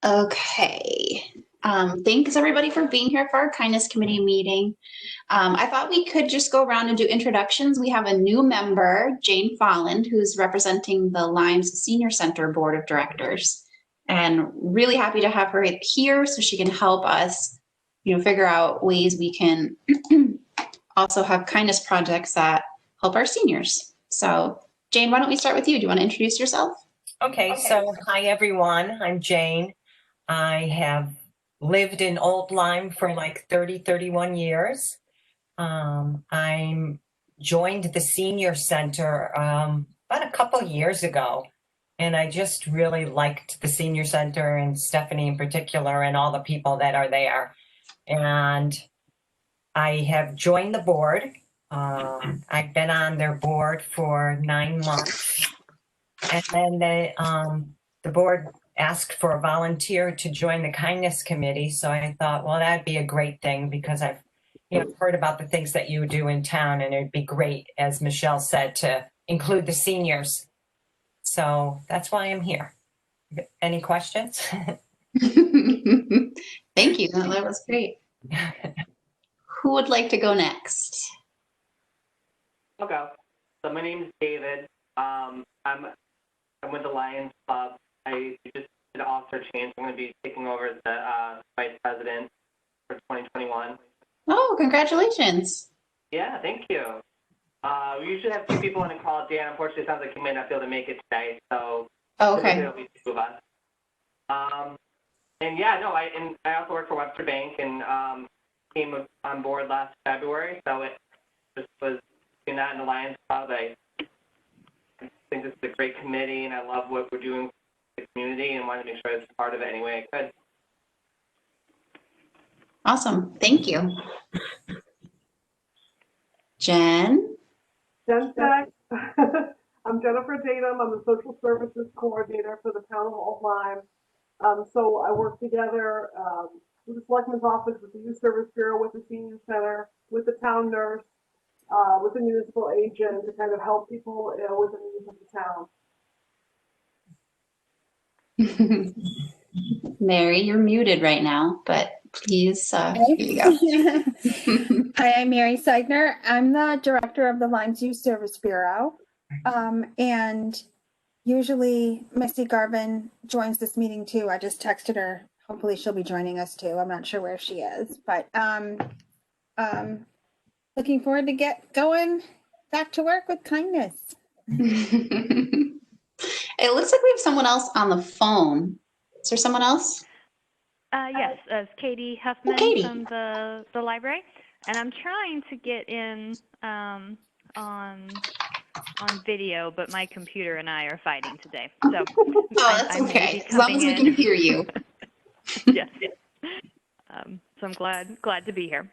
Okay. Thanks everybody for being here for our Kindness Committee meeting. I thought we could just go around and do introductions. We have a new member, Jane Folland, who's representing the Limes Senior Center Board of Directors. And really happy to have her here so she can help us, figure out ways we can also have kindness projects that help our seniors. So Jane, why don't we start with you? Do you want to introduce yourself? Okay, so hi everyone, I'm Jane. I have lived in Old Lyme for like 31 years. I'm joined the senior center about a couple years ago, and I just really liked the senior center and Stephanie in particular and all the people that are there. And I have joined the board. I've been on their board for 9 months. And then the board asked for a volunteer to join the kindness committee. So I thought, well, that'd be a great thing because I've heard about the things that you do in town, and it'd be great, as Michelle said, to include the seniors. So that's why I'm here. Any questions? Thank you. That was great. Who would like to go next? I'll go. So my name is David. I'm with the Lions Club. I just did an officer change. I'm going to be taking over as the vice president for 2021. Oh, congratulations. Yeah, thank you. We usually have 2 people on the call. Dan, unfortunately, it sounds like he might not be able to make it today. So okay. It'll be 2 of us. And yeah, no, I also work for Webster Bank and came on board last February. So it just was between that and the Lions Club. I think this is a great committee, and I love what we're doing for the community and wanted to make sure I was part of it any way I could. Awesome. Thank you. Jen? Jen Stack. I'm Jennifer Datum. I'm the social services coordinator for the town of Old Lyme. So I work together with the Selectmen's Office, with the Youth Service Bureau, with the Senior Center, with the town nurse, with the municipal agent to kind of help people with the needs of the town. Mary, you're muted right now, but please, here you go. Hi, I'm Mary Seigner. I'm the director of the Limes Youth Service Bureau. And usually Missy Garvin joins this meeting too. I just texted her. Hopefully she'll be joining us too. I'm not sure where she is, but looking forward to get going back to work with kindness. It looks like we have someone else on the phone. Is there someone else? Yes, it's Katie Huffman from the library, and I'm trying to get in on video, but my computer and I are fighting today. So that's okay. As long as we can hear you. Yes. So I'm glad to be here.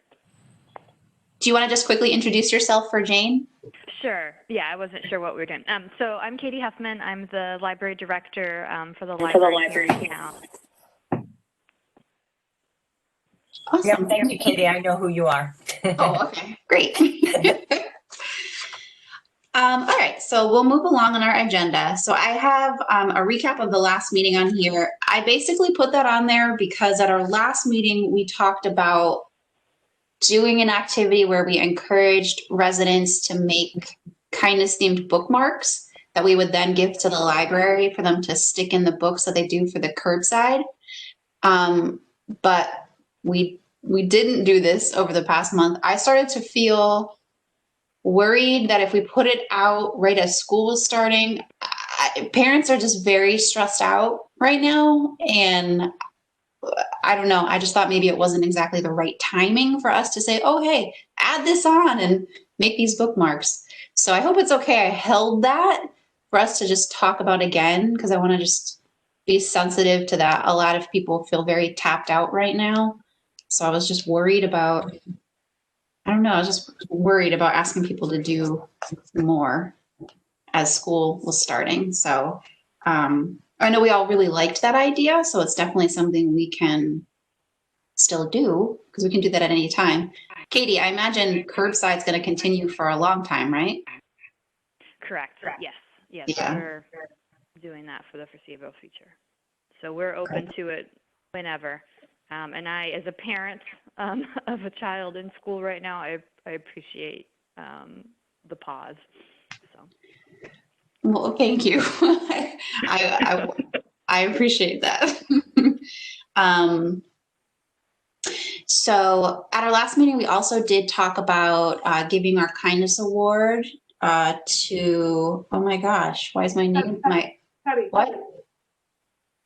Do you want to just quickly introduce yourself for Jane? Sure. Yeah, I wasn't sure what we were doing. So I'm Katie Huffman. I'm the library director for the library here now. Awesome. Yeah, thank you, Katie. I know who you are. Oh, okay. Great. All right, so we'll move along on our agenda. So I have a recap of the last meeting on here. I basically put that on there because at our last meeting, we talked about doing an activity where we encouraged residents to make kindness-themed bookmarks that we would then give to the library for them to stick in the books that they do for the curbside. But we didn't do this over the past month. I started to feel worried that if we put it out right as school was starting, parents are just very stressed out right now. And I don't know, I just thought maybe it wasn't exactly the right timing for us to say, oh, hey, add this on and make these bookmarks. So I hope it's okay. I held that for us to just talk about again, because I want to just be sensitive to that. A lot of people feel very tapped out right now. So I was just worried about, I don't know, I was just worried about asking people to do more as school was starting. So I know we all really liked that idea, so it's definitely something we can still do because we can do that at any time. Katie, I imagine curbside's going to continue for a long time, right? Correct. Yes. Yeah. We're doing that for the foreseeable future. So we're open to it whenever. And I, as a parent of a child in school right now, I appreciate the pause. So. Well, thank you. I appreciate that. So at our last meeting, we also did talk about giving our kindness award to, oh my gosh, why is my name, Teddy. what?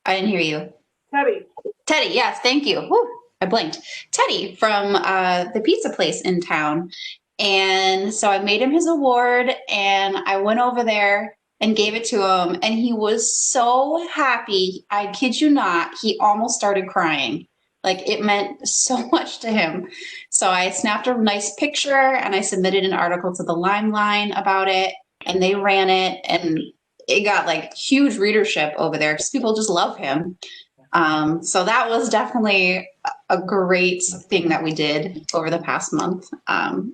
I didn't hear you. Teddy. Teddy, yes, thank you. Whew, I blinked. Teddy from the pizza place in town. And so I made him his award and I went over there and gave it to him. And he was so happy. I kid you not, he almost started crying. Like it meant so much to him. So I snapped a nice picture and I submitted an article to the Limeline about it. And they ran it and it got like huge readership over there because people just love him. So that was definitely a great thing that we did over the past month.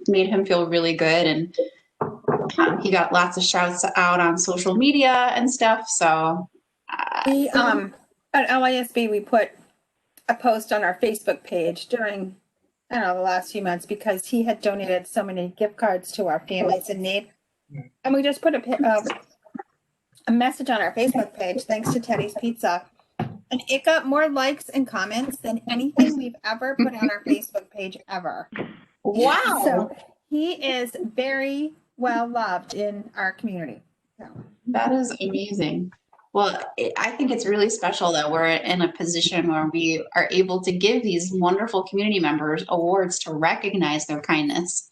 Made him feel really good, and he got lots of shouts out on social media and stuff. So We, at LISB, we put a post on our Facebook page during, I don't know, the last few months because he had donated so many gift cards to our families in need. And we just put a message on our Facebook page, thanks to Teddy's Pizza. And it got more likes and comments than anything we've ever put on our Facebook page ever. wow. So he is very well loved in our community. So. That is amazing. Well, I think it's really special that we're in a position where we are able to give these wonderful community members awards to recognize their kindness.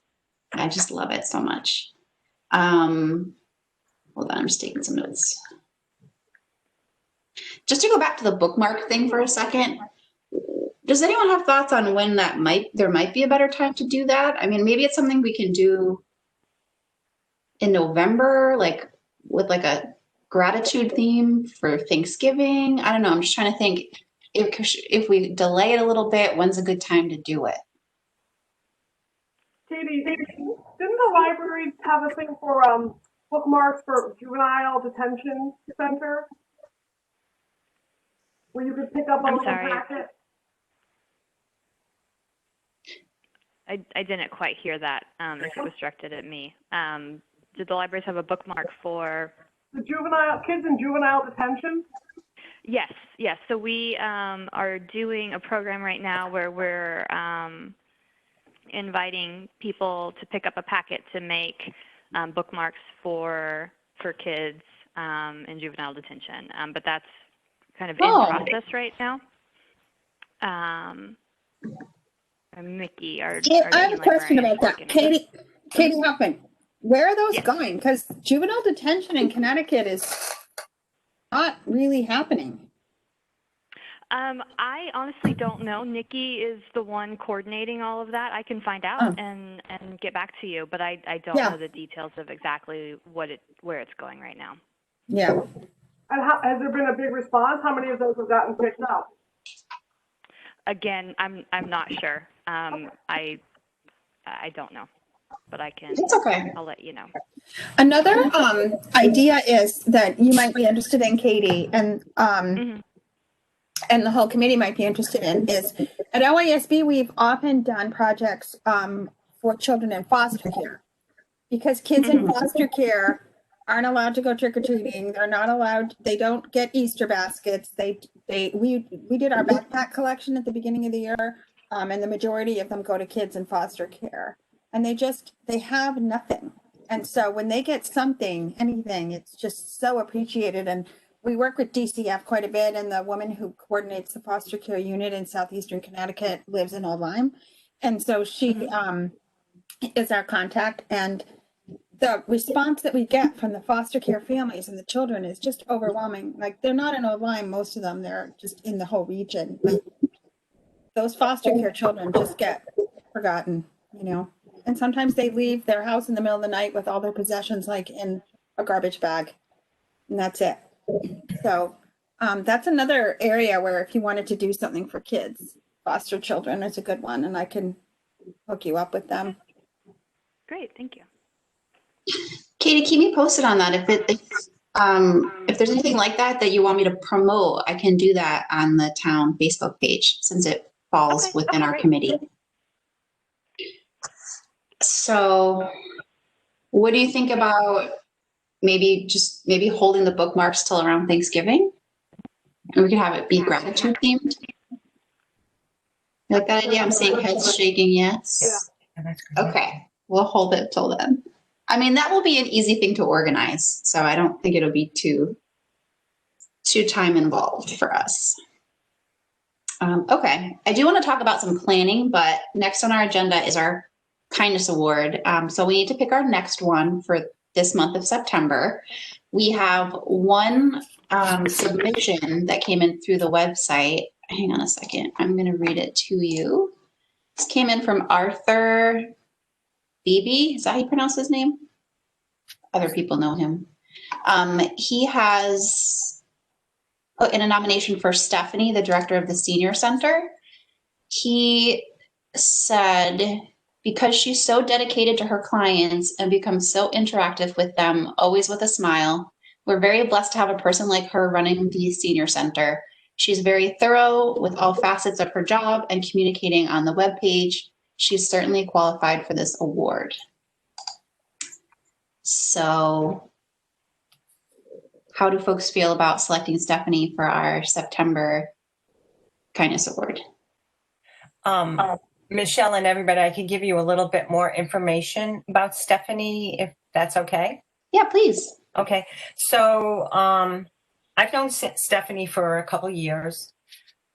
I just love it so much. Hold on, I'm just taking some notes. Just to go back to the bookmark thing for a second, does anyone have thoughts on when there might be a better time to do that? I mean, maybe it's something we can do in November, like with like a gratitude theme for Thanksgiving. I don't know. I'm just trying to think if we delay it a little bit, when's a good time to do it? Katie, didn't the libraries have a thing for bookmarks for juvenile detention center? Where you could pick up a I'm little sorry. packet? I didn't quite hear that, if it was directed at me. Did the libraries have a bookmark for? The juvenile, kids in juvenile detention? Yes. So we are doing a program right now where we're inviting people to pick up a packet to make bookmarks for kids in juvenile detention. But that's kind of in process right now. Mickey, our I have a question about that. Katie Huffman, where are those going? Because juvenile detention in Connecticut is not really happening. I honestly don't know. Nikki is the one coordinating all of that. I can find out and get back to you, but I don't know the details of exactly where it's going right now. Yeah. And has there been a big response? How many of those have gotten picked up? Again, I'm not sure. I don't know, but I can. It's okay. I'll let you know. Another idea is that you might be interested in, Katie, and and the whole committee might be interested in is at LISB we've often done projects for children in foster care because kids in foster care aren't allowed to go trick-or-treating. They're not allowed, they don't get Easter baskets. We did our backpack collection at the beginning of the year, and the majority of them go to kids in foster care. And they have nothing. And so when they get something, anything, it's just so appreciated. And we work with DCF quite a bit, and the woman who coordinates the foster care unit in southeastern Connecticut lives in Old Lyme. And so she is our contact, and the response that we get from the foster care families and the children is just overwhelming. Like, they're not in Old Lyme, most of them, they're just in the whole region. But those foster care children just get forgotten, and sometimes they leave their house in the middle of the night with all their possessions like in a garbage bag, and that's it. So that's another area where if you wanted to do something for kids, foster children is a good one, and I can hook you up with them. Great, thank you. Katie, keep me posted on that. If If there's anything like that that you want me to promote, I can do that on the town Facebook page since it falls Okay, within our great. committee. So what do you think about maybe holding the bookmarks till around Thanksgiving? And we could have it be gratitude themed. You like that idea? I'm seeing heads shaking yes. Yeah, that's great. Okay, we'll hold it till then. I mean, that will be an easy thing to organize, so I don't think it'll be too time involved for us. Okay, I do want to talk about some planning, but next on our agenda is our kindness award. So we need to pick our next one for this month of September. We have one submission that came in through the website. Hang on a second. I'm going to read it to you. This came in from Arthur Beebe. Is that how you pronounce his name? Other people know him. He has in a nomination for Stephanie, the director of the Senior Center. He said, because she's so dedicated to her clients and becomes so interactive with them, always with a smile, we're very blessed to have a person like her running the Senior Center. She's very thorough with all facets of her job and communicating on the webpage. She's certainly qualified for this award. So how do folks feel about selecting Stephanie for our September Kindness Award? Michelle and everybody, I can give you a little bit more information about Stephanie, if that's okay. Yeah, please. Okay, so I've known Stephanie for a couple years,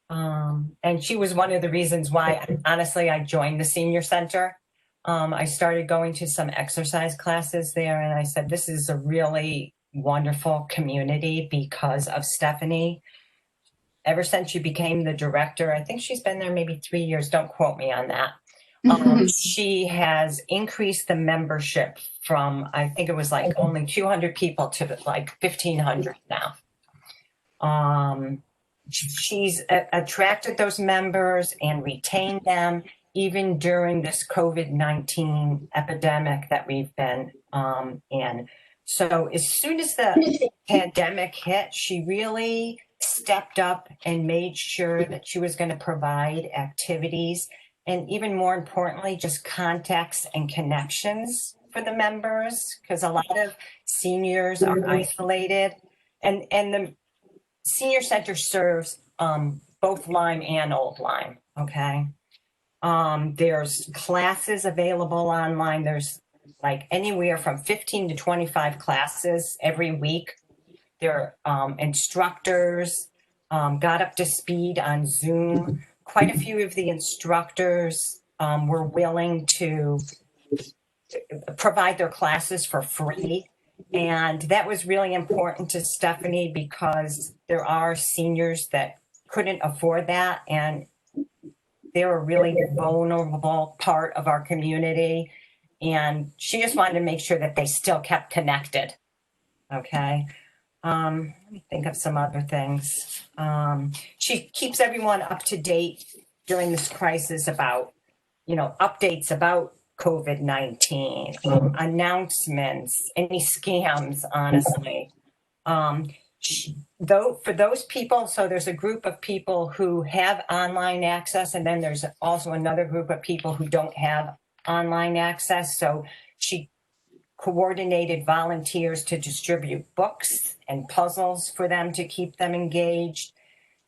and she was one of the reasons why, honestly, I joined the Senior Center. I started going to some exercise classes there, and I said, this is a really wonderful community because of Stephanie. Ever since she became the director, I think she's been there maybe 3 years. Don't quote me on that. She has increased the membership from, I think it was like only 200 people to like 1,500 now. She's attracted those members and retained them even during this COVID-19 epidemic that we've been in. So as soon as the pandemic hit, she really stepped up and made sure that she was going to provide activities and, even more importantly, just contacts and connections for the members, because a lot of seniors are isolated, and the Senior Center serves both Lyme and Old Lyme. Okay, there's classes available online. There's like anywhere from 15 to 25 classes every week. Their instructors got up to speed on Zoom. Quite a few of the instructors were willing to provide their classes for free. And that was really important to Stephanie because there are seniors that couldn't afford that. And they're a really vulnerable part of our community. And she just wanted to make sure that they still kept connected. Okay. Let me think of some other things. She keeps everyone up to date during this crisis about, updates about COVID-19, announcements, any scams, honestly. For those people, so there's a group of people who have online access, and then there's also another group of people who don't have online access. So she coordinated volunteers to distribute books and puzzles for them to keep them engaged.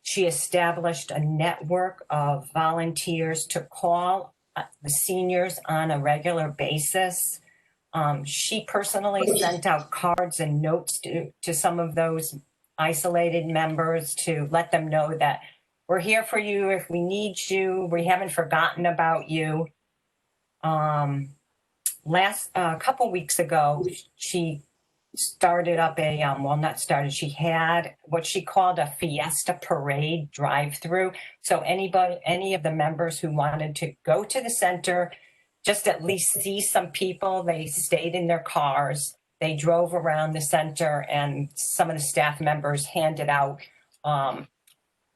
She established a network of volunteers to call the seniors on a regular basis. She personally sent out cards and notes to some of those isolated members to let them know that we're here for you if we need you. We haven't forgotten about you. A couple weeks ago, she started up she had what she called a Fiesta Parade drive-through. So any of the members who wanted to go to the center, just at least see some people, they stayed in their cars, they drove around the center, and some of the staff members handed out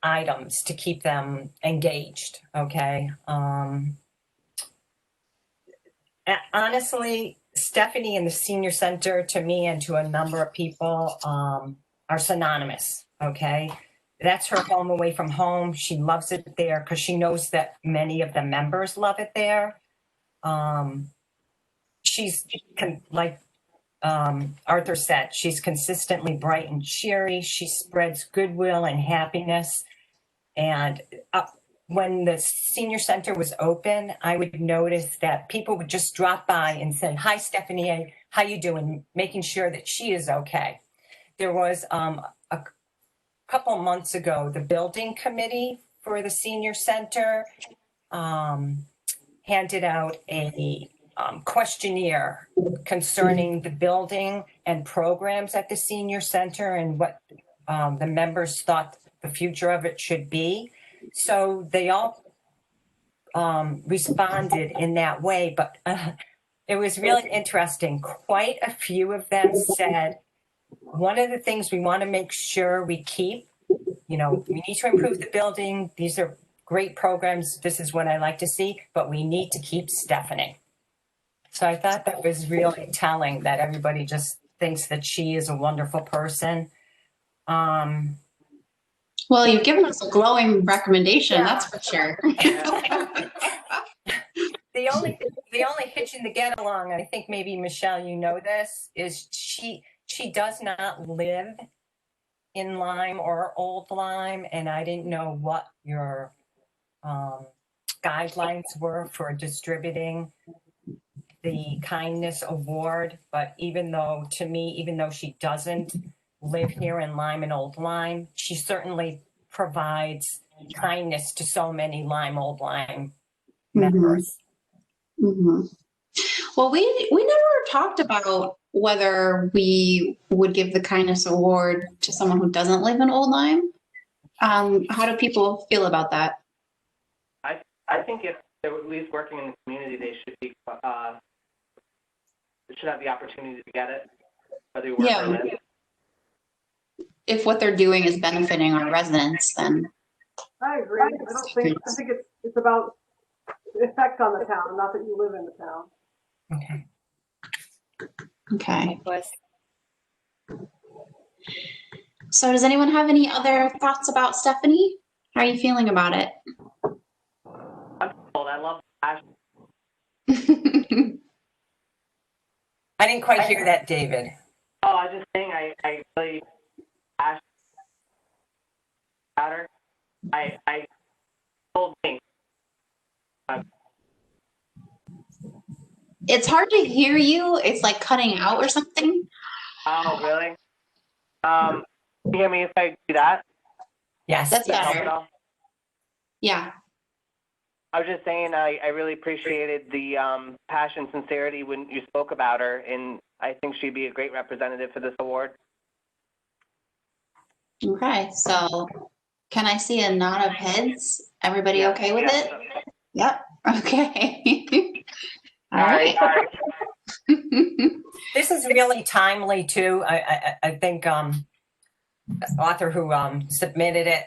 items to keep them engaged, okay? Honestly, Stephanie and the senior center, to me and to a number of people, are synonymous. Okay. That's her home away from home. She loves it there because she knows that many of the members love it there. She's like Arthur said, she's consistently bright and cheery. She spreads goodwill and happiness. And when the senior center was open, I would notice that people would just drop by and say, "Hi, Stephanie, how you doing?" Making sure that she is okay. There was a couple months ago, the building committee for the senior center handed out a questionnaire concerning the building and programs at the senior center and what the members thought the future of it should be. So they all responded in that way, but it was really interesting. Quite a few of them said, one of the things we want to make sure we keep, we need to improve the building. These are great programs. This is what I like to see, but we need to keep Stephanie. So I thought that was really telling that everybody just thinks that she is a wonderful person. Well, you've given us a glowing recommendation, that's for sure. The only hitch in the get along, I think maybe Michelle, you know this, is she does not live in Lyme or Old Lyme, and I didn't know what your guidelines were for distributing the kindness award. But even though she doesn't live here in Lyme and Old Lyme, she certainly provides kindness to so many Lyme, Old Lyme members. Mm-hmm. Well, we never talked about whether we would give the kindness award to someone who doesn't live in Old Lyme. How do people feel about that? I think if they're at least working in the community, they should have the opportunity to get it, whether you work or live. If what they're doing is benefiting our residents, then I agree. I think it's about the effect on the town, not that you live in the town. okay. So does anyone have any other thoughts about Stephanie? How are you feeling about it? I'm told I love Ash. I didn't quite hear that, David. Oh, I was just saying I really Ash about her. I told me. It's hard to hear you. It's like cutting out or something. Oh, really? Can you hear me if I do that? Yes. That's better. Yeah. I was just saying I really appreciated the passion, sincerity when you spoke about her, and I think she'd be a great representative for this award. Okay, so can I see a nod of heads? Everybody okay with it? Yep. Okay. All right. This is really timely too. I think the author who submitted it,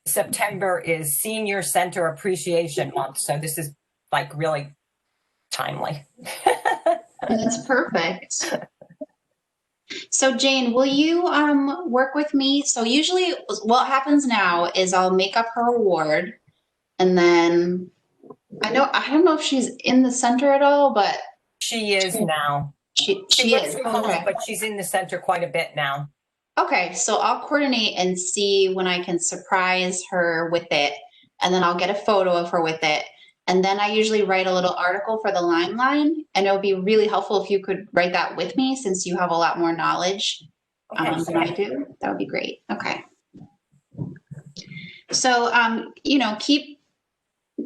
September is Senior Center Appreciation Month. So this is like really timely. That's perfect. So Jane, will you work with me? So usually what happens now is I'll make up her award, and then I don't know if she's in the center at all, but she is now. She works is, from home, okay. but she's in the center quite a bit now. Okay, so I'll coordinate and see when I can surprise her with it, and then I'll get a photo of her with it. And then I usually write a little article for the Lyme Line, and it would be really helpful if you could write that with me, since you have a lot more knowledge than I do. That would be great. Okay. So,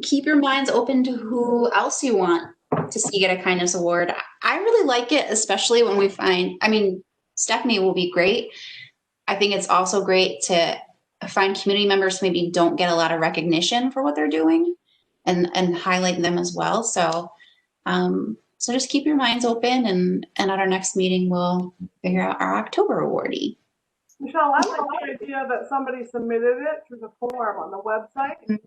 keep your minds open to who else you want to see get a kindness award. I really like it, especially when we find, Stephanie will be great. I think it's also great to find community members who maybe don't get a lot of recognition for what they're doing, and highlight them as well. So, so just keep your minds open, and at our next meeting, we'll figure out our October awardee. Michelle, I like the idea that somebody submitted it through the form on the website.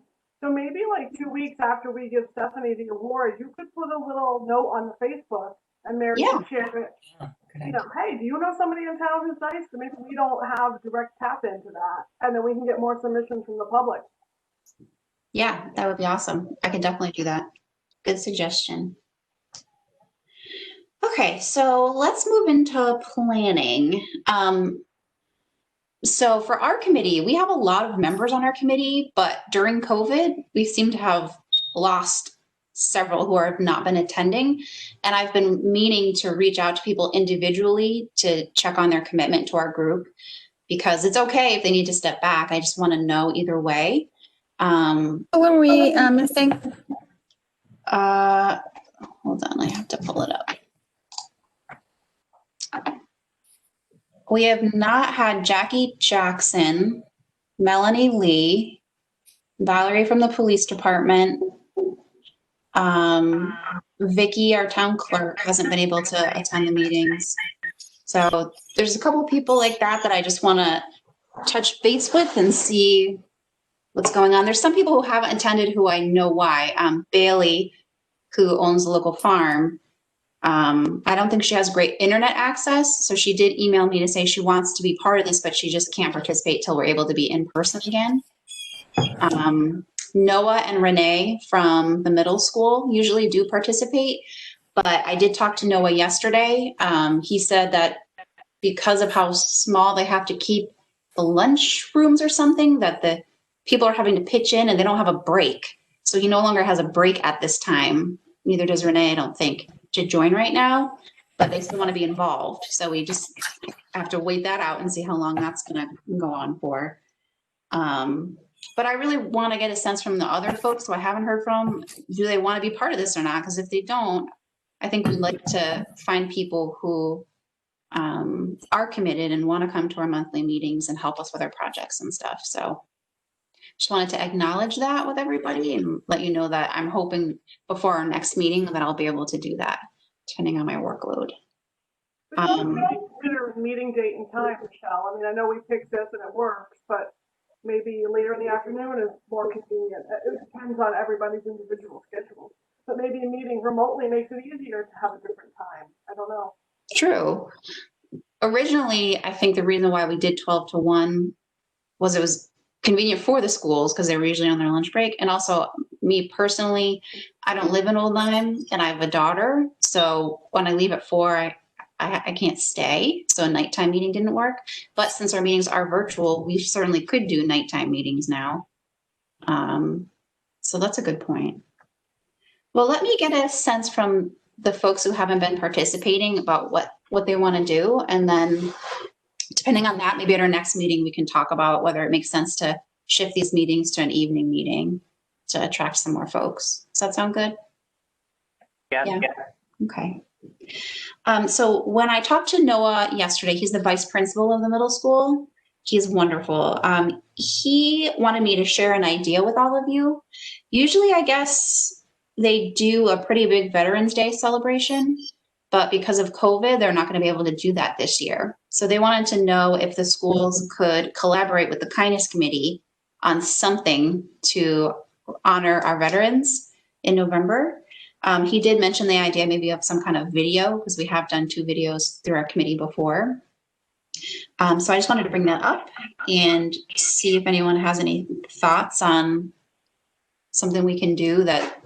So maybe like 2 weeks after we give Stephanie the award, you could put a little note on the Facebook and Mary Yeah. can share it. Good You idea. know, hey, do you know somebody in town who's nice? So maybe we don't have direct tap into that, and then we can get more submissions from the public. Yeah, that would be awesome. I can definitely do that. Good suggestion. Okay, so let's move into planning. So for our committee, we have a lot of members on our committee, but during COVID, we seem to have lost several who have not been attending. And I've been meaning to reach out to people individually to check on their commitment to our group, because it's okay if they need to step back. I just want to know either way. Who are we missing? Hold on, I have to pull it up. We have not had Jackie Jackson, Melanie Lee, Valerie from the police department. Vicky, our town clerk, hasn't been able to attend the meetings. So there's a couple people like that I just want to touch base with and see what's going on. There's some people who haven't attended who I know why. Bailey, who owns the local farm, I don't think she has great internet access. So she did email me to say she wants to be part of this, but she just can't participate till we're able to be in person again. Noah and Renee from the middle school usually do participate, but I did talk to Noah yesterday. He said that because of how small they have to keep the lunch rooms or something, that the people are having to pitch in and they don't have a break. So he no longer has a break at this time. Neither does Renee, I don't think, to join right now, but they still want to be involved. So we just have to wait that out and see how long that's going to go on for. But I really want to get a sense from the other folks who I haven't heard from. Do they want to be part of this or not? Because if they don't, I think we'd like to find people who are committed and want to come to our monthly meetings and help us with our projects and stuff. So just wanted to acknowledge that with everybody and let you know that I'm hoping before our next meeting that I'll be able to do that, depending on my workload. Consider meeting date and time, Michelle. I mean, I know we picked this and it works, but maybe later in the afternoon is more convenient. It depends on everybody's individual schedule. But maybe a meeting remotely makes it easier to have a different time. I don't know. True. Originally, I think the reason why we did 12 to 1 was it was convenient for the schools because they were usually on their lunch break. And also me personally, I don't live in Old Lyme and I have a daughter. So when I leave at 4, I can't stay. So a nighttime meeting didn't work. But since our meetings are virtual, we certainly could do nighttime meetings now. So that's a good point. Well, let me get a sense from the folks who haven't been participating about what they want to do. And then depending on that, maybe at our next meeting, we can talk about whether it makes sense to shift these meetings to an evening meeting to attract some more folks. Does that sound good? Yeah. Okay. So when I talked to Noah yesterday, he's the vice principal of the middle school. He's wonderful. He wanted me to share an idea with all of you. Usually, I guess they do a pretty big Veterans Day celebration, but because of COVID, they're not going to be able to do that this year. So they wanted to know if the schools could collaborate with the Kindness Committee on something to honor our veterans in November. He did mention the idea maybe of some kind of video, because we have done 2 videos through our committee before. So I just wanted to bring that up and see if anyone has any thoughts on something we can do that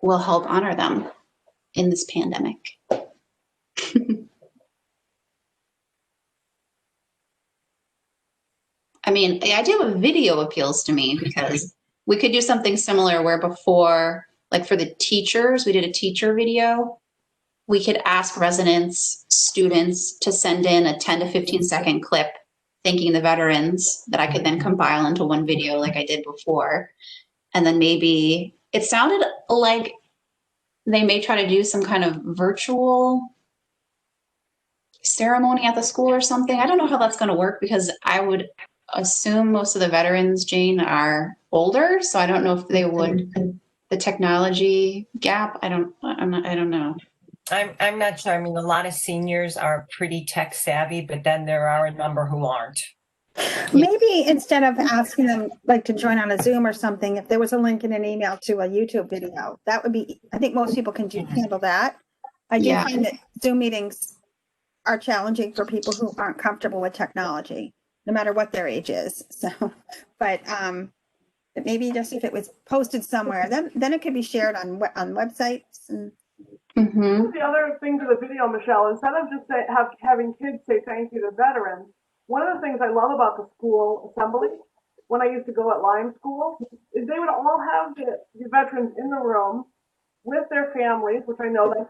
will help honor them in this pandemic. I mean, the idea of a video appeals to me because we could do something similar where before, like for the teachers, we did a teacher video. We could ask residents, students to send in a 10 to 15 second clip thanking the veterans that I could then compile into one video like I did before. And then maybe it sounded like they may try to do some kind of virtual ceremony at the school or something. I don't know how that's going to work because I would assume most of the veterans, Jane, are older. So I don't know if they would, the technology gap. I don't know. I'm not sure. I mean, a lot of seniors are pretty tech savvy, but then there are a number who aren't. Maybe instead of asking them like to join on a Zoom or something, if there was a link in an email to a YouTube video, that would be, I think most people can handle that. I do Yeah. find that Zoom meetings are challenging for people who aren't comfortable with technology, no matter what their age is. So, but maybe just if it was posted somewhere, then it could be shared on websites. And Mm-hmm. The other thing to the video, Michelle, instead of just having kids say thank you to veterans, one of the things I love about the school assembly, when I used to go at Lyme School, is they would all have the veterans in the room with their families, which I know that's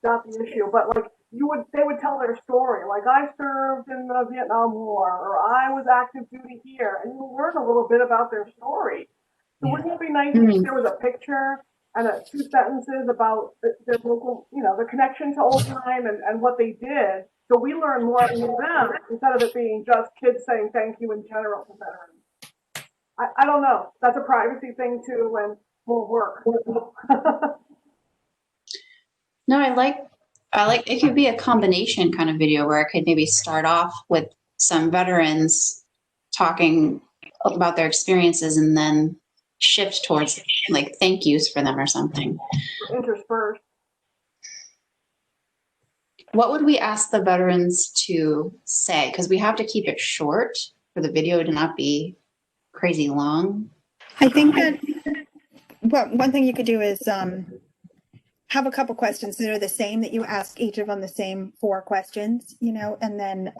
not the issue, but like they would tell their story. Like, I served in the Vietnam War, or I was active duty here, and you learn a little bit about their story. So wouldn't it be nice if there was a picture and two sentences about their local, the connection to Old Lyme and what they did, so we learn more from them instead of it being just kids saying thank you in general to veterans. I don't know. That's a privacy thing too, and more work. No, I like it could be a combination kind of video where it could maybe start off with some veterans talking about their experiences and then shift towards like thank yous for them or something. Interspersed. What would we ask the veterans to say? Because we have to keep it short for the video to not be crazy long. I think that one thing you could do is have a couple questions that are the same, that you ask each of them the same 4 questions, and then,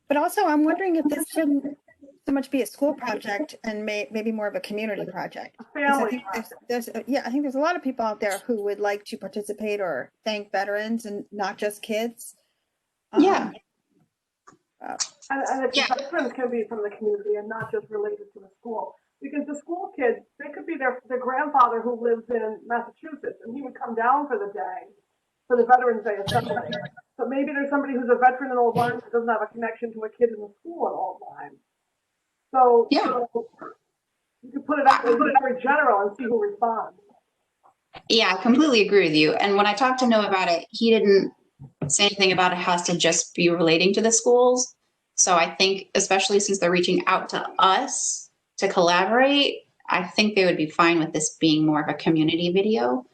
but also I'm wondering if this shouldn't so much be a school project and maybe more of a community project. I think there's a lot of people out there who would like to participate or thank veterans, and not just kids. Yeah. And veterans can be from the community and not just related to the school. Because the school kids, they could be their grandfather who lives in Massachusetts, and he would come down for the day, for the Veterans Day assembly. But maybe there's somebody who's a veteran in Old Lyme that doesn't have a connection to a kid in the school in Old Lyme. So, you could put it out very general and see who responds. Yeah, I completely agree with you. And when I talked to Noah about it, he didn't say anything about it has to just be relating to the schools. So I think, especially since they're reaching out to us to collaborate, I think they would be fine with this being more of a community video.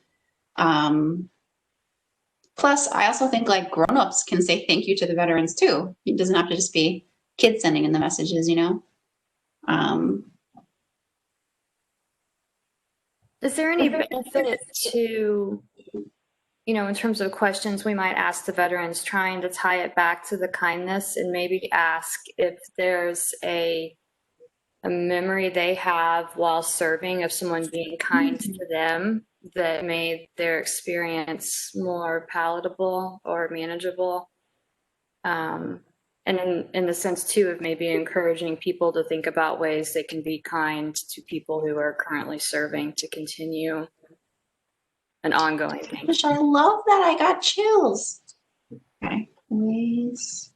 Plus, I also think like grown-ups can say thank you to the veterans too. It doesn't have to just be kids sending in the messages, Is there any benefit to, in terms of questions we might ask the veterans, trying to tie it back to the kindness, and maybe ask if there's a memory they have while serving of someone being kind to them that made their experience more palatable or manageable? And in the sense too of maybe encouraging people to think about ways they can be kind to people who are currently serving to continue an ongoing thing. I love that. I got chills. Okay. Ways.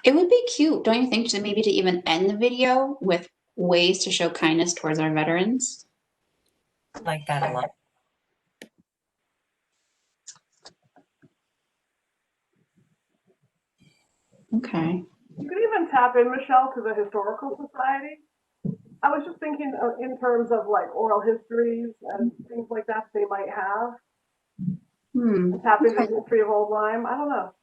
It would be cute, don't you think, to maybe to even end the video with ways to show kindness towards our veterans? I like that a lot. Okay. You could even tap in, Michelle, to the Historical Society. I was just thinking in terms of like oral histories and things like that they might have. Tap into the history of Old Lyme. I don't know.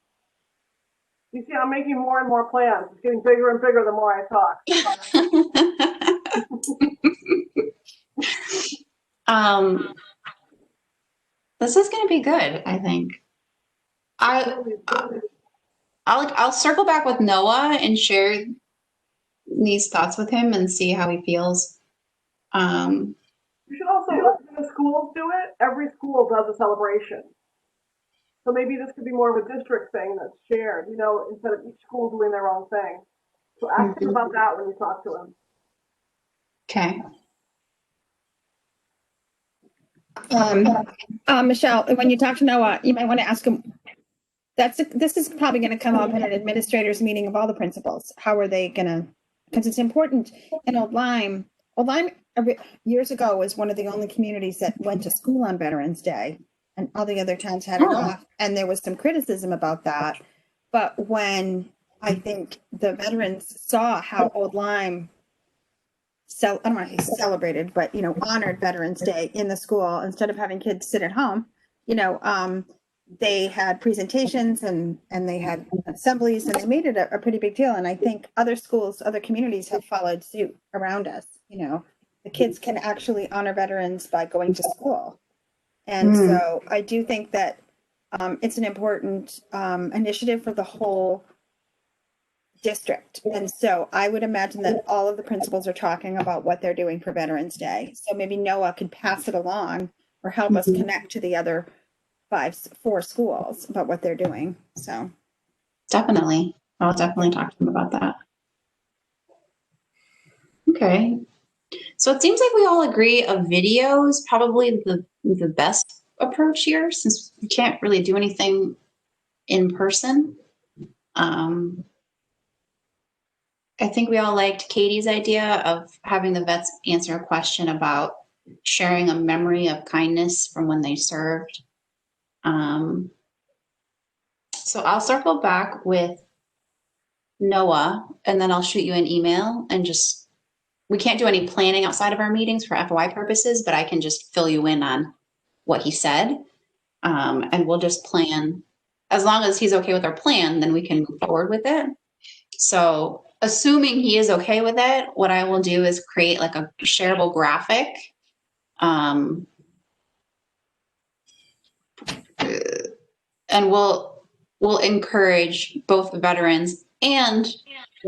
You see, I'm making more and more plans. It's getting bigger and bigger the more I talk. This is going to be good, I think. I'll circle back with Noah and share these thoughts with him and see how he feels. You should also, when the schools do it, every school does a celebration. So maybe this could be more of a district thing that's shared, instead of each school doing their own thing. So ask him about that when you talk to him. Okay. Michelle, when you talk to Noah, you might want to ask him, this is probably going to come up in an administrators meeting of all the principals. How are they going to, because it's important in Old Lyme. Old Lyme years ago was one of the only communities that went to school on Veterans Day, and all the other towns had it off. And there was some criticism about that. But when I think the veterans saw how Old Lyme I don't want to say celebrated, but, honored Veterans Day in the school instead of having kids sit at home. They had presentations and they had assemblies and they made it a pretty big deal. And I think other schools, other communities have followed suit around us. The kids can actually honor veterans by going to school. And so I do think that it's an important initiative for the whole district. And so I would imagine that all of the principals are talking about what they're doing for Veterans Day. So maybe Noah could pass it along or help us connect to the other 4 schools about what they're doing. So Definitely. I'll definitely talk to them about that. Okay. So it seems like we all agree a video is probably the best approach here, since we can't really do anything in person. I think we all liked Katie's idea of having the vets answer a question about sharing a memory of kindness from when they served. So I'll circle back with Noah, and then I'll shoot you an email and we can't do any planning outside of our meetings for FOI purposes, but I can just fill you in on what he said. And we'll just plan, as long as he's okay with our plan, then we can move forward with it. So assuming he is okay with it, what I will do is create like a shareable graphic. And we'll encourage both the veterans and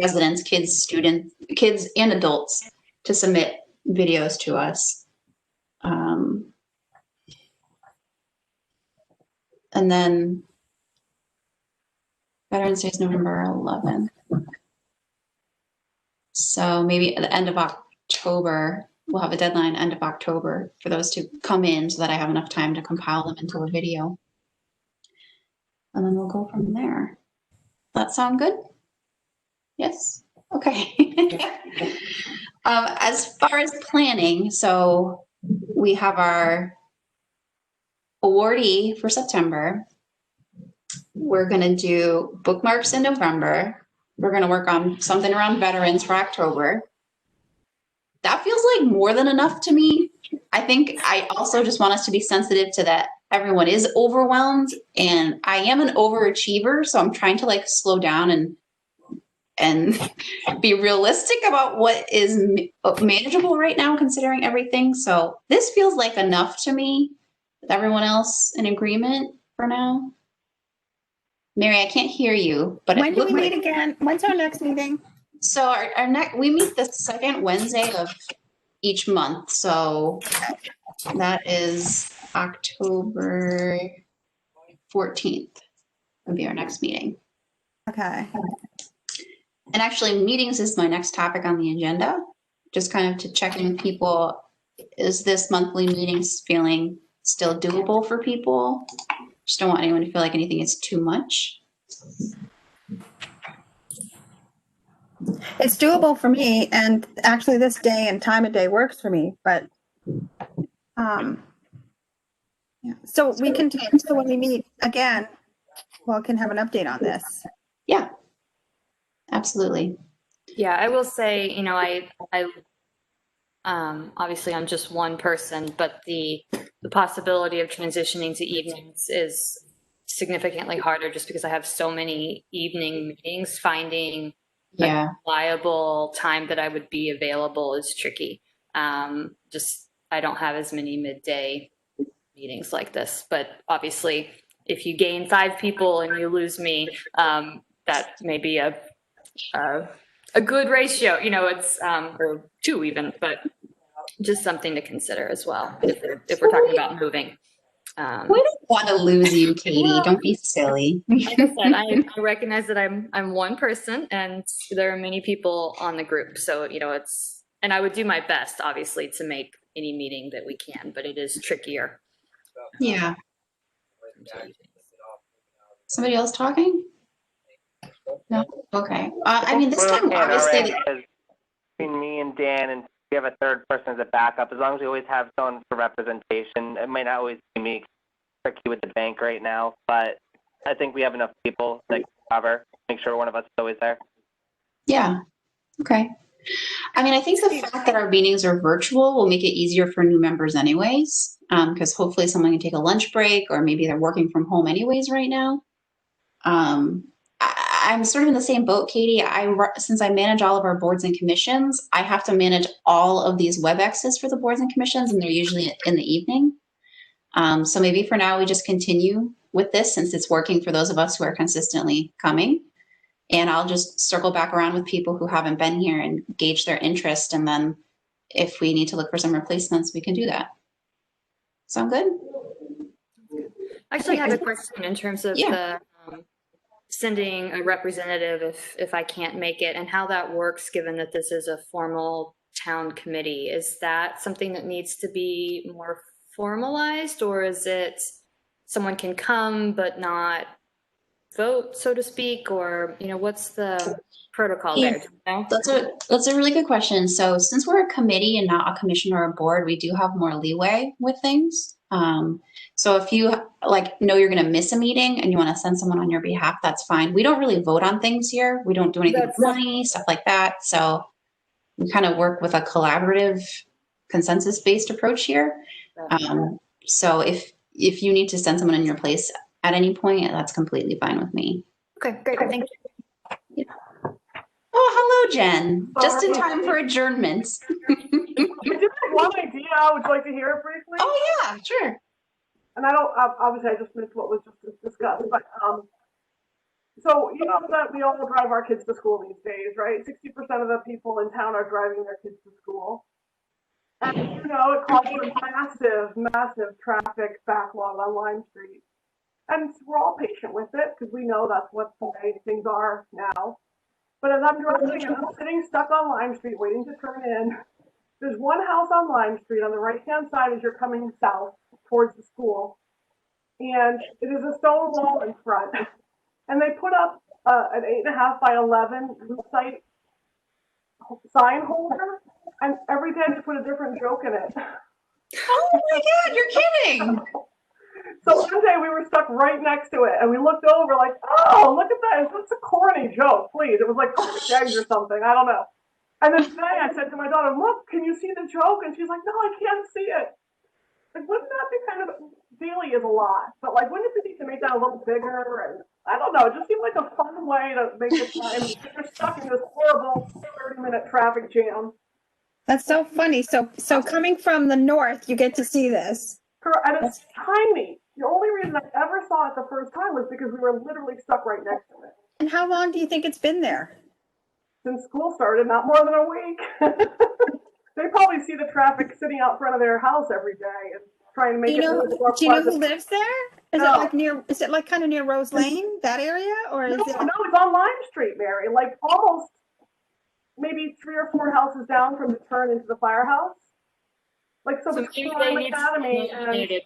residents, kids, students, kids and adults to submit videos to us. And then Veterans Day is November 11th. So maybe at the end of October, we'll have a deadline end of October for those to come in so that I have enough time to compile them into a video. And then we'll go from there. That sound good? Yes? Okay. As far as planning, so we have our awardee for September. We're going to do bookmarks in November. We're going to work on something around veterans for October. That feels like more than enough to me. I think I also just want us to be sensitive to that everyone is overwhelmed, and I am an overachiever, so I'm trying to like slow down and be realistic about what is manageable right now considering everything. So this feels like enough to me. Is everyone else in agreement for now? Mary, I can't hear you. But when do we meet again? When's our next meeting? So our next, we meet the second Wednesday of each month. So that is October 14th would be our next meeting. Okay. And actually meetings is my next topic on the agenda. Just kind of to check in with people. Is this monthly meetings feeling still doable for people? Just don't want anyone to feel like anything is too much. It's doable for me, and actually this day and time of day works for me, but yeah. So we can, so when we meet again, well, can have an update on this. Yeah, absolutely. Yeah, I will say, I obviously I'm just one person, but the possibility of transitioning to evenings is significantly harder just because I have so many evening meetings. Finding a reliable time that I would be available is tricky. I don't have as many midday meetings like this, but obviously if you gain 5 people and you lose me, that may be a good ratio, it's, or 2 even, but just something to consider as well if we're talking about moving. We don't want to lose you, Katie. Don't be silly. Like I said, I recognize that I'm one person and there are many people on the group. So, and I would do my best, obviously, to make any meeting that we can, but it is trickier. Yeah. Somebody else talking? No? Okay. I mean, this time, obviously. Between me and Dan, and we have a third person as a backup, as long as we always have someone for representation. It might not always be me, tricky with the bank right now, but I think we have enough people that can cover, make sure one of us is always there. Yeah. Okay. I mean, I think the fact that our meetings are virtual will make it easier for new members anyways, because hopefully someone can take a lunch break or maybe they're working from home anyways right now. I'm sort of in the same boat, Katie. Since I manage all of our boards and commissions, I have to manage all of these WebExes for the boards and commissions, and they're usually in the evening. So maybe for now we just continue with this since it's working for those of us who are consistently coming. And I'll just circle back around with people who haven't been here and gauge their interest. And then if we need to look for some replacements, we can do that. Sound good? I actually have a question in terms of the sending a representative if I can't make it and how that works, given that this is a formal town committee. Is that something that needs to be more formalized, or is it someone can come but not vote, so to speak, or what's the protocol there? Do you know? That's a really good question. So since we're a committee and not a commission or a board, we do have more leeway with things. So if you know you're going to miss a meeting and you want to send someone on your behalf, that's fine. We don't really vote on things here. We don't do anything with money, stuff like that. So we kind of work with a collaborative, consensus-based approach here. So if you need to send someone in your place at any point, that's completely fine with me. Okay, great. Thank you. Oh, hello, Jen. Just in time for adjournment. I did have one idea. Would you like to hear it briefly? Oh, yeah, sure. And I don't, obviously I just missed what was just discussed, but, so you know that we all drive our kids to school these days, right? 60% of the people in town are driving their kids to school. And it causes a massive traffic backlog on Lime Street. And we're all patient with it because we know that's what the way things are now. But as I'm driving and I'm sitting stuck on Lime Street waiting to turn in, there's one house on Lime Street on the right-hand side as you're coming south towards the school. And it is a stone wall in front. And they put up an 8.5 by 11 loop site sign holder. And every day they put a different joke in it. Oh my God, you're kidding. So one day we were stuck right next to it and we looked over like, oh, look at that. It's a corny joke, please. It was like eggs or something. I don't know. And then today I said to my daughter, look, can you see the joke? And she's like, no, I can't see it. Like, wouldn't that be kind of, daily is a lot, but like, wouldn't it be neat to make that a little bigger? And I don't know, it just seemed like a fun way to make the time. You're stuck in this horrible 30-minute traffic jam. That's so funny. So coming from the north, you get to see this. And it's tiny. The only reason I ever saw it the first time was because we were literally stuck right next to it. And how long do you think it's been there? Since school started, not more than a week. They probably see the traffic sitting out front of their house every day and trying to make it more pleasant. Do you know who lives there? No. Is it like kind of near Rose Lane, that area? Or is No, it? it's on Lime Street, Mary. Like almost maybe 3 or 4 houses down from the turn into the firehouse. Like so between Lime Academy and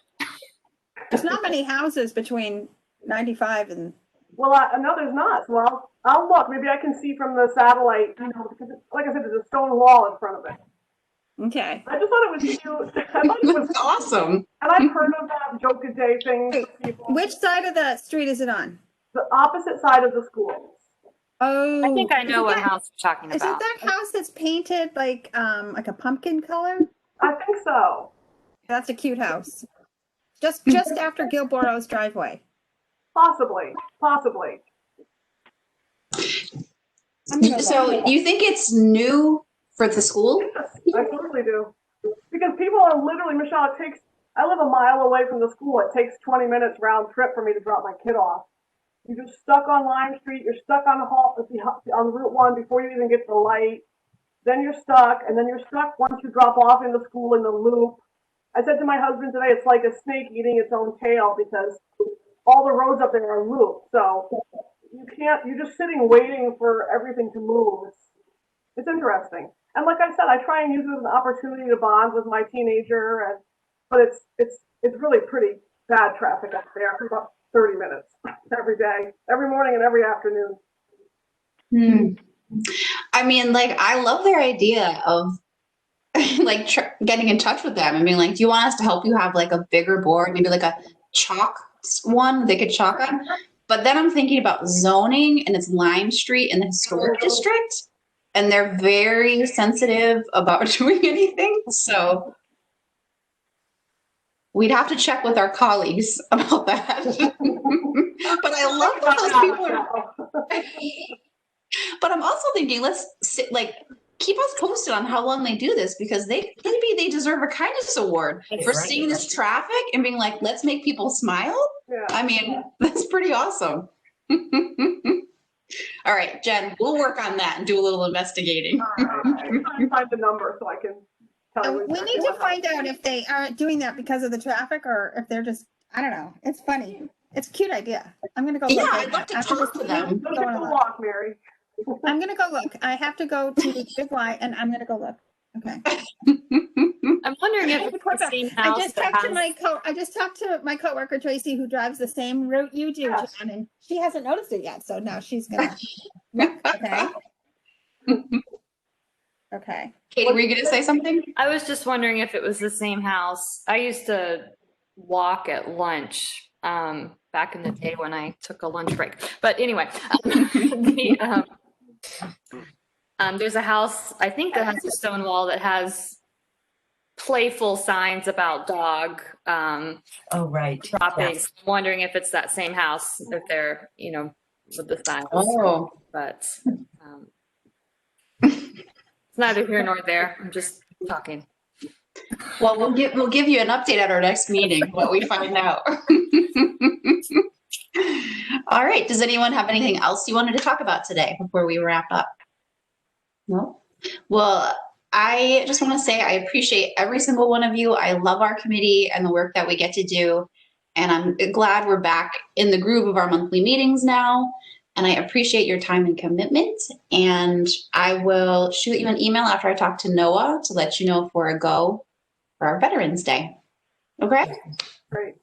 There's not many houses between 95 and. well, no, there's not. So I'll look. Maybe I can see from the satellite. Because like I said, there's a stone wall in front of it. Okay. I just thought it was cute. I thought it was awesome. And I've heard of that joke a day thing. Wait, which side of the street is it on? The opposite side of the schools. Oh, I think I know what house you're talking is about. it that house that's painted like a pumpkin color? I think so. That's a cute house. Just after Gilboro's driveway. Possibly. So you think it's new for the school? Yes, I totally do. Because people are literally, Michelle, I live a mile away from the school. It takes 20 minutes round trip for me to drop my kid off. You're just stuck on Lime Street. You're stuck on Route 1 before you even get to the light. Then you're stuck, and then you're stuck once you drop off in the school in the loop. I said to my husband today, it's like a snake eating its own tail because all the roads up there are looped. So you're just sitting waiting for everything to move. It's interesting. And like I said, I try and use it as an opportunity to bond with my teenager, but it's really pretty bad traffic up there for about 30 minutes every day, every morning and every afternoon. I mean, like, I love their idea of like getting in touch with them and being like, do you want us to help you have like a bigger board, maybe like a chalk one they could chalk on? But then I'm thinking about zoning and it's Lime Street in the historic district. and they're very sensitive about doing anything. So we'd have to check with our colleagues about that. But I love that those people are. But I'm also thinking, let's sit, like, keep us posted on how long they do this, because maybe they deserve a kindness award That's for right. seeing this traffic and being like, let's make people smile. Yeah. I mean, that's pretty awesome. All right, Jen, we'll work on that and do a little investigating. I'm trying to find the number so I can tell you. We need to find out if they are doing that because of the traffic or if they're just, I don't know. It's funny. It's a cute idea. I'm going to go look. Yeah, right I'd love to now. After talk this to them. meeting, Go I'm take going a to look. walk, Mary. I'm going to go look. I have to go to Big Y and I'm going to go look. Okay. I'm wondering if it's the same I house just that talked to has, I just talked to my coworker Tracy, who drives the same route you do, Yes. John, and she hasn't noticed it yet. So now she's gonna look. Okay. Okay. Katie, were you going to say something? I was just wondering if it was the same house. I used to walk at lunch back in the day when I took a lunch break. But anyway, there's a house, I think that has a stone wall that has playful signs about dog Oh, right. droppings. Yes. I'm wondering if it's that same house, if they're, with the signs. Oh, But it's neither here nor there. I'm just talking. well, we'll give you an update at our next meeting, what we find out. All right. Does anyone have anything else you wanted to talk about today before we wrap up? No? Well, I just want to say I appreciate every single one of you. I love our committee and the work that we get to do. And I'm glad we're back in the groove of our monthly meetings now. And I appreciate your time and commitment. And I will shoot you an email after I talk to Noah to let you know if we're a go for our Veterans Day. Okay? Great.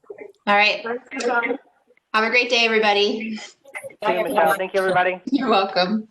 All right. Thanks, Suzanne. Have a great day, everybody. See you, Michelle. Thank you, everybody. You're welcome.